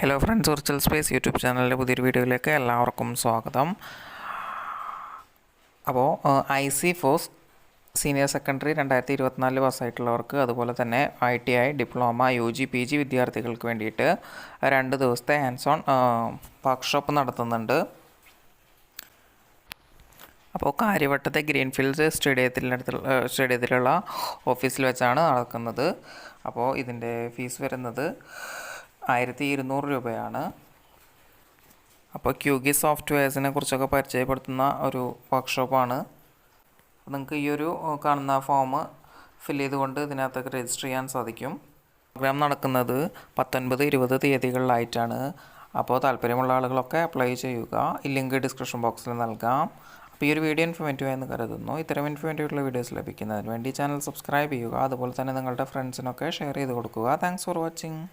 Hello friends, virtual space YouTube ചാനലിൻ്റെ പുതിയൊരു വീഡിയോയിലേക്ക് എല്ലാവർക്കും സ്വാഗതം. അപ്പോൾ IC സീനിയർ സെക്കൻഡറി 2024 പാസ്സായിട്ടുള്ളവർക്ക്, അതുപോലെ തന്നെ ITI ഡിപ്ലോമ UG PG വിദ്യാർത്ഥികൾക്ക് വേണ്ടിയിട്ട് 2 ദിവസത്തെ ഹാൻഡ്സ് ഓൺ വർക്ക്ഷോപ്പ് നടത്തുന്നുണ്ട്. അപ്പോൾ കാര്യവട്ടത്തെ ഗ്രീൻഫീൽഡ് സ്റ്റേഡിയത്തിലുള്ള ഓഫീസിൽ വെച്ചാണ് നടക്കുന്നത്. അപ്പോൾ ഇതിൻ്റെ ഫീസ് വരുന്നത് 1200 രൂപയാണ്. അപ്പോൾ ക്യൂഗി സോഫ്റ്റ്വെയർസിനെ കുറിച്ചൊക്കെ പരിചയപ്പെടുത്തുന്ന ഒരു വർക്ക്ഷോപ്പാണ്. നിങ്ങൾക്ക് ഈ ഒരു കാണുന്ന ഫോം ഫില്ല് ചെയ്തുകൊണ്ട് ഇതിനകത്തൊക്കെ രജിസ്റ്റർ ചെയ്യാൻ സാധിക്കും. പ്രോഗ്രാം നടക്കുന്നത് 19-20 തീയതികളിലായിട്ടാണ്. അപ്പോൾ താല്പര്യമുള്ള ആളുകളൊക്കെ അപ്ലൈ ചെയ്യുക. ഈ ലിങ്ക് ഡിസ്ക്രിപ്ഷൻ ബോക്സിൽ നൽകാം. അപ്പോൾ ഈ ഒരു വീഡിയോ ഇൻഫോർമേറ്റീവ് എന്ന് കരുതുന്നു. ഇത്തരം ഇൻഫോർമേറ്റീവുള്ള വീഡിയോസ് ലഭിക്കുന്നതിന് വേണ്ടി ചാനൽ സബ്സ്ക്രൈബ് ചെയ്യുക. അതുപോലെ തന്നെ നിങ്ങളുടെ ഫ്രണ്ട്സിനൊക്കെ ഷെയർ ചെയ്ത് കൊടുക്കുക. Thanks for watching.